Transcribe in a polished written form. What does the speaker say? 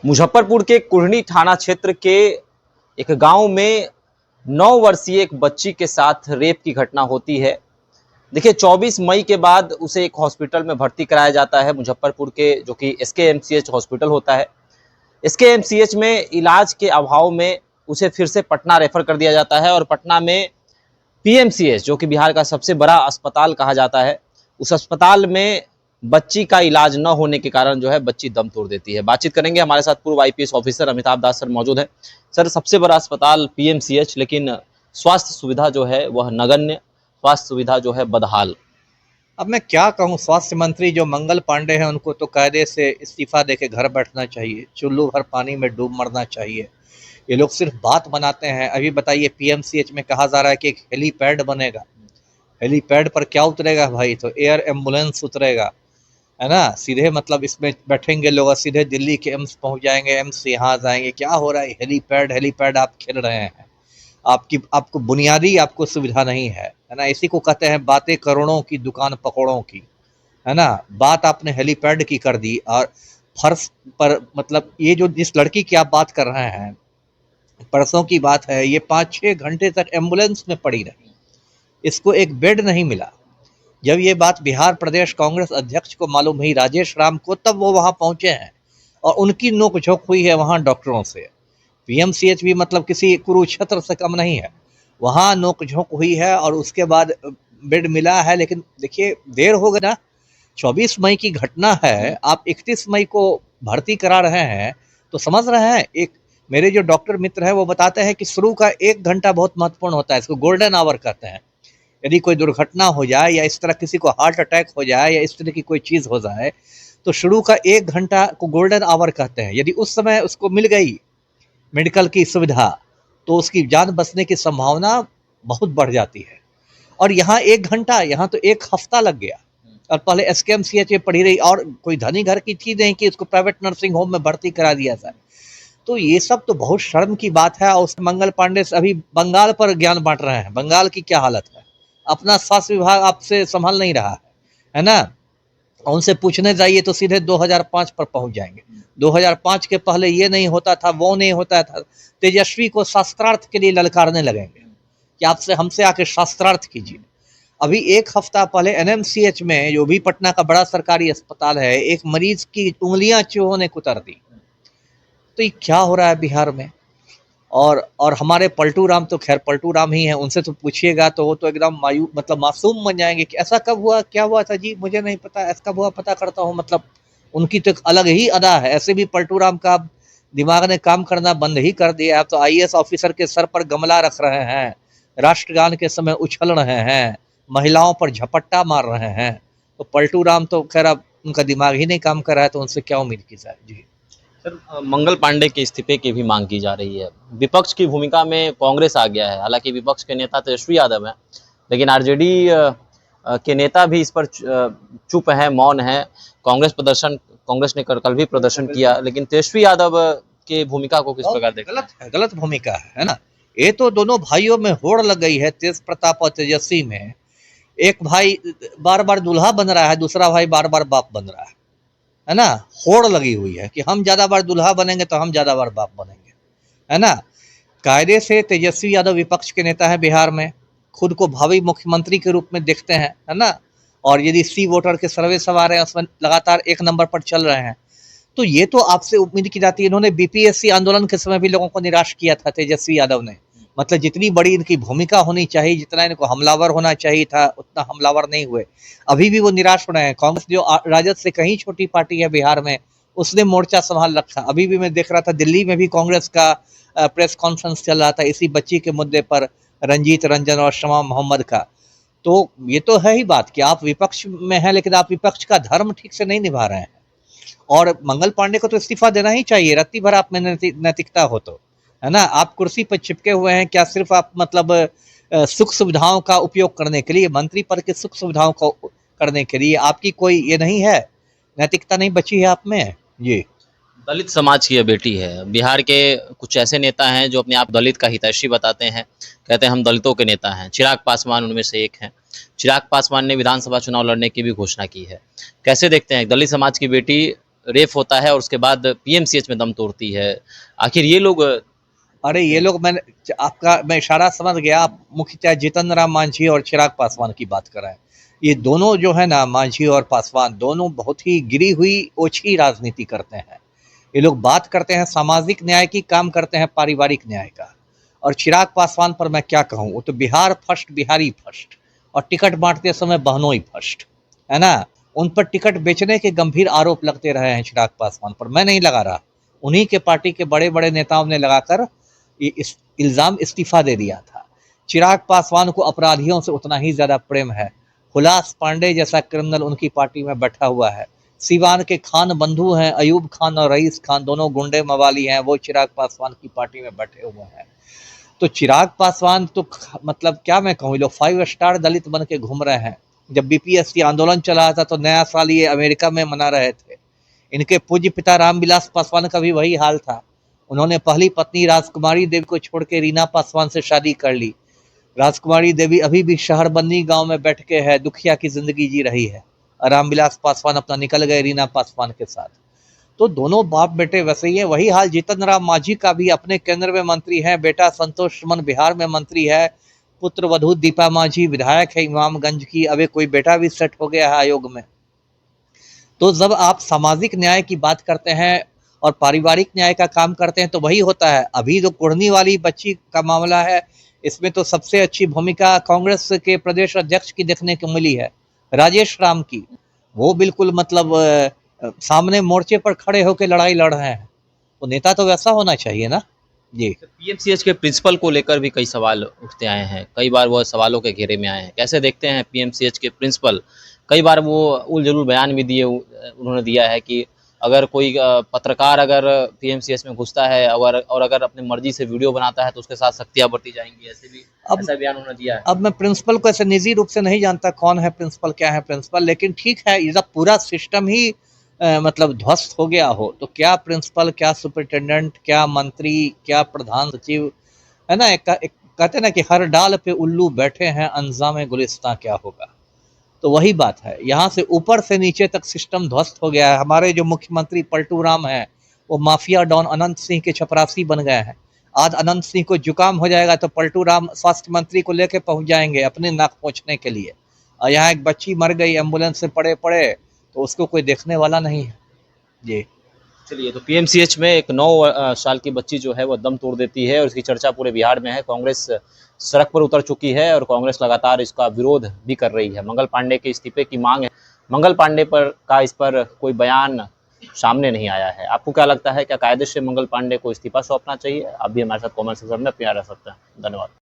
मुजफ्फरपुर के कुढ़नी थाना क्षेत्र के एक गांव में 9 वर्षीय एक बच्ची के साथ रेप की घटना होती है। देखिए 24 मई के बाद उसे एक हॉस्पिटल में भर्ती कराया जाता है मुजफ्फरपुर के, जो कि SKMCH हॉस्पिटल होता है। SKMCH में इलाज के अभाव में उसे फिर से पटना रेफर कर दिया जाता है और पटना में PMCH, जो कि बिहार का सबसे बड़ा अस्पताल कहा जाता है, उस अस्पताल में बच्ची का इलाज न होने के कारण जो है बच्ची दम तोड़ देती है। बातचीत करेंगे, हमारे साथ पूर्व IPS ऑफिसर अमिताभ दास सर मौजूद है। सर, सबसे बड़ा अस्पताल PMCH, लेकिन स्वास्थ्य सुविधा जो है वह नगण्य, स्वास्थ्य सुविधा जो है बदहाल। अब मैं क्या कहूँ, स्वास्थ्य मंत्री जो मंगल पांडे हैं उनको तो कायदे से इस्तीफा देके घर बैठना चाहिए, चुल्लू भर पानी में डूब मरना चाहिए। ये लोग सिर्फ बात बनाते हैं। अभी बताइए, PMCH में कहा जा रहा है कि एक हेलीपैड बनेगा। हेलीपैड पर क्या उतरेगा भाई? तो एयर एम्बुलेंस उतरेगा, है ना। सीधे मतलब इसमें बैठेंगे लोग और सीधे दिल्ली के एम्स पहुंच जाएंगे, एम्स से यहाँ जाएंगे। क्या हो रहा है? हेलीपैड हेलीपैड आप खेल रहे हैं। आपको बुनियादी आपको सुविधा नहीं है ना। इसी को कहते हैं बातें करोड़ों की, दुकान पकौड़ों की, है ना। बात आपने हेलीपैड की कर दी। और फर्श पर मतलब ये जो जिस लड़की की आप बात कर रहे हैं, परसों की बात है, ये 5-6 घंटे तक एम्बुलेंस में पड़ी रही, इसको एक बेड नहीं मिला। जब ये बात बिहार प्रदेश कांग्रेस अध्यक्ष को मालूम हुई, राजेश राम को, तब वो वहाँ पहुँचे हैं और उनकी नोक-झोंक हुई है वहाँ डॉक्टरों से। PMCH भी मतलब किसी कुरुक्षेत्र से कम नहीं है, वहाँ नोक-झोंक हुई है और उसके बाद बेड मिला है। लेकिन देखिए, देर हो गई ना। 24 मई की घटना है, आप 31 मई को भर्ती करा रहे हैं, तो समझ रहे हैं। एक मेरे जो डॉक्टर मित्र हैं वो बताते हैं कि शुरू का 1 घंटा बहुत महत्वपूर्ण होता है, इसको गोल्डन आवर कहते हैं। यदि कोई दुर्घटना हो जाए या इस तरह किसी को हार्ट अटैक हो जाए या इस तरह की कोई चीज़ हो जाए, तो शुरू का 1 घंटा को गोल्डन आवर कहते हैं। यदि उस समय उसको मिल गई मेडिकल की सुविधा, तो उसकी जान बचने की संभावना बहुत बढ़ जाती है। और यहाँ 1 घंटा, यहाँ तो 1 हफ्ता लग गया। और पहले SKMCH में पढ़ी रही और कोई धनी घर की थी नहीं कि उसको प्राइवेट नर्सिंग होम में भर्ती करा दिया था। तो ये सब तो बहुत शर्म की बात है। और उस मंगल पांडे से अभी बंगाल पर ज्ञान बांट रहे हैं। बंगाल की क्या हालत है, अपना स्वास्थ्य विभाग आपसे संभाल नहीं रहा है ना। उनसे पूछने जाइए तो सीधे 2005 पर पहुंच जाएंगे। 2005 के पहले ये नहीं होता था, वो नहीं होता था। तेजस्वी को शास्त्रार्थ के लिए ललकारने लगेंगे कि आपसे हमसे आके शास्त्रार्थ कीजिए। अभी 1 हफ्ता पहले NMCH में, जो भी पटना का बड़ा सरकारी अस्पताल है, एक मरीज की उंगलियां चूहों ने कुतर दी। तो ये क्या हो रहा है बिहार में? और हमारे पलटू राम तो खैर पलटू राम ही हैं, उनसे तो पूछिएगा तो वो तो एकदम मतलब मासूम बन जाएंगे कि ऐसा कब हुआ, क्या हुआ था जी, मुझे नहीं पता, ऐसा कब हुआ, पता करता हूँ। मतलब उनकी तो एक अलग ही अदा है। ऐसे भी पलटू राम का दिमाग ने काम करना बंद ही कर दिया। आप तो IAS ऑफिसर के सर पर गमला रख रहे हैं, राष्ट्रगान के समय उछल रहे हैं, महिलाओं पर झपट्टा मार रहे हैं। तो पलटू राम तो खैर अब उनका दिमाग ही नहीं काम कर रहा है, तो उनसे क्या उम्मीद की जाए जी। सर, मंगल पांडे के इस्तीफे की भी मांग की जा रही है। विपक्ष की भूमिका में कांग्रेस आ गया है। हालांकि विपक्ष के नेता तेजस्वी यादव हैं, लेकिन RJD के नेता भी इस पर चुप हैं, मौन है। कांग्रेस ने कल भी प्रदर्शन किया, लेकिन तेजस्वी यादव के भूमिका को किस प्रकार देखते हैं? गलत भूमिका है ना। ये तो दोनों भाइयों में होड़ लग गई है, तेज प्रताप और तेजस्वी में। एक भाई बार बार दूल्हा बन रहा है, दूसरा भाई बार बार बाप बन रहा है ना। होड़ लगी हुई है कि हम ज्यादा बार दूल्हा बनेंगे तो हम ज्यादा बार बाप बनेंगे, है ना। कायदे से तेजस्वी यादव विपक्ष के नेता है बिहार में, खुद को भावी मुख्यमंत्री के रूप में देखते हैं, है ना। और यदि सी वोटर के सर्वे सब आ रहे हैं, उसमें लगातार 1 नंबर पर चल रहे हैं। तो ये तो आपसे उम्मीद की जाती है। इन्होंने BPSC आंदोलन के समय भी लोगों को निराश किया था तेजस्वी यादव ने। मतलब जितनी बड़ी इनकी भूमिका होनी चाहिए, जितना इनको हमलावर होना चाहिए था, उतना हमलावर नहीं हुए। अभी भी वो निराश हो रहे हैं। कांग्रेस जो राजद से कहीं छोटी पार्टी है बिहार में, उसने मोर्चा संभाल रखा। अभी भी मैं देख रहा था दिल्ली में भी कांग्रेस का प्रेस कॉन्फ्रेंस चल रहा था इसी बच्ची के मुद्दे पर, रंजीत रंजन और शमा मोहम्मद का। तो ये तो है ही बात कि आप विपक्ष में हैं, लेकिन आप विपक्ष का धर्म ठीक से नहीं निभा रहे हैं। और मंगल पांडे को तो इस्तीफा देना ही चाहिए, रत्ती भर आप में नैतिकता हो तो, है ना। आप कुर्सी पर चिपके हुए हैं क्या सिर्फ आप मतलब सुख सुविधाओं का उपयोग करने के लिए, मंत्री पद के सुख सुविधाओं को करने के लिए? आपकी कोई ये नहीं है, नैतिकता नहीं बची है आप में जी। दलित समाज की यह बेटी है। बिहार के कुछ ऐसे नेता हैं जो अपने आप दलित का हितैषी बताते हैं, कहते हैं हम दलितों के नेता हैं। चिराग पासवान उनमें से एक हैं। चिराग पासवान ने विधानसभा चुनाव लड़ने की भी घोषणा की है। कैसे देखते हैं दलित समाज की बेटी रेप होता है और उसके बाद पीएमसीएच में दम तोड़ती है। आखिर ये लोग अरे ये लोग, मैं इशारा समझ गया। आप मुख्य चाहे जीतन राम मांझी और चिराग पासवान की बात कर रहे हैं। ये दोनों जो है ना, मांझी और पासवान, दोनों बहुत ही गिरी हुई ओछी राजनीति करते हैं। ये लोग बात करते हैं सामाजिक न्याय की, काम करते हैं पारिवारिक न्याय का। और चिराग पासवान पर मैं क्या कहूँ, वो तो बिहार फर्स्ट, बिहारी फर्स्ट, और टिकट बांटते समय बहनोई फर्स्ट, है ना। उन पर टिकट बेचने के गंभीर आरोप लगते रहे हैं चिराग पासवान पर, मैं नहीं लगा रहा। उन्हीं के पार्टी के बड़े बड़े नेताओं ने लगाकर ये इल्ज़ाम इस्तीफा दे दिया था। चिराग पासवान को अपराधियों से उतना ही ज़्यादा प्रेम है। हुलास पांडे जैसा क्रिमिनल उनकी पार्टी में बैठा हुआ है। सीवान के खान बंधु हैं, अयूब खान और रईस खान, दोनों गुंडे मवाली हैं, वो चिराग पासवान की पार्टी में बैठे हुए हैं। तो चिराग पासवान तो मतलब क्या मैं कहूँ, लोग 5 स्टार दलित बन के घूम रहे हैं। जब बीपीएससी आंदोलन चला था तो नया साल ये अमेरिका में मना रहे थे। इनके पूज्य पिता रामविलास पासवान का भी वही हाल था। उन्होंने पहली पत्नी राजकुमारी देवी को छोड़ के रीना पासवान से शादी कर ली। राजकुमारी देवी अभी भी शहरबंदी गांव में बैठ के है, दुखिया की जिंदगी जी रही है। रामविलास पासवान अपना निकल गए रीना पासवान के साथ। तो दोनों बाप बेटे वैसे ही है। वही हाल जीतन राम मांझी का भी, अपने केंद्र में मंत्री है, बेटा संतोष सुमन बिहार में मंत्री है, पुत्र वधू दीपा मांझी विधायक है इमामगंज की, अभी कोई बेटा भी सेट हो गया है आयोग में। तो जब आप सामाजिक न्याय की बात करते हैं और पारिवारिक न्याय का काम करते हैं तो वही होता है। अभी जो कुढ़नी वाली बच्ची का मामला है, इसमें तो सबसे अच्छी भूमिका कांग्रेस के प्रदेश अध्यक्ष की देखने को मिली है, राजेश राम की। वो बिल्कुल मतलब सामने मोर्चे पर खड़े होकर लड़ाई लड़ रहे हैं। तो नेता तो वैसा होना चाहिए ना जी। पीएमसीएच के प्रिंसिपल को लेकर भी कई सवाल उठते आए हैं, कई बार वो सवालों के घेरे में आए हैं। कैसे देखते हैं पीएमसीएच के प्रिंसिपल? कई बार वो उलझुल बयान भी दिए, उन्होंने दिया है कि अगर कोई पत्रकार अगर पीएमसीएच में घुसता है और अगर अपनी मर्जी से वीडियो बनाता है तो उसके साथ सख्तियां बरती जाएंगी, ऐसा बयान उन्होंने दिया है। अब मैं प्रिंसिपल को ऐसे निजी रूप से नहीं जानता कौन है प्रिंसिपल, क्या है प्रिंसिपल, लेकिन ठीक है, ये जब पूरा सिस्टम ही मतलब ध्वस्त हो गया हो तो क्या प्रिंसिपल, क्या सुपरिटेंडेंट, क्या मंत्री, क्या प्रधान सचिव, है ना। एक कहते हैं ना कि हर डाल पे उल्लू बैठे हैं, अंजाम गुलिस्तां क्या होगा। तो वही बात है, यहाँ से ऊपर से नीचे तक सिस्टम ध्वस्त हो गया है। हमारे जो मुख्यमंत्री पलटू राम हैं, वो माफिया डॉन अनंत सिंह के चपरासी बन गए हैं। आज अनंत सिंह को जुकाम हो जाएगा तो पलटू राम स्वास्थ्य मंत्री को लेकर पहुंच जाएंगे अपने नाक पोंछने के लिए। और यहाँ एक बच्ची मर गई एम्बुलेंस से पड़े पड़े, तो उसको कोई देखने वाला नहीं है जी। चलिए, तो पीएमसीएच में एक 9 साल की बच्ची जो है वो दम तोड़ देती है और इसकी चर्चा पूरे बिहार में है। कांग्रेस सड़क पर उतर चुकी है और कांग्रेस लगातार इसका विरोध भी कर रही है। मंगल पांडे के इस्तीफे की मांग है। मंगल पांडे इस पर कोई बयान सामने नहीं आया है। आपको क्या लगता है, क्या कायदे से मंगल पांडे को इस्तीफा सौंपना चाहिए? आप भी हमारे साथ कमेंट सेक्शन में प्यार रह सकते हैं। धन्यवाद।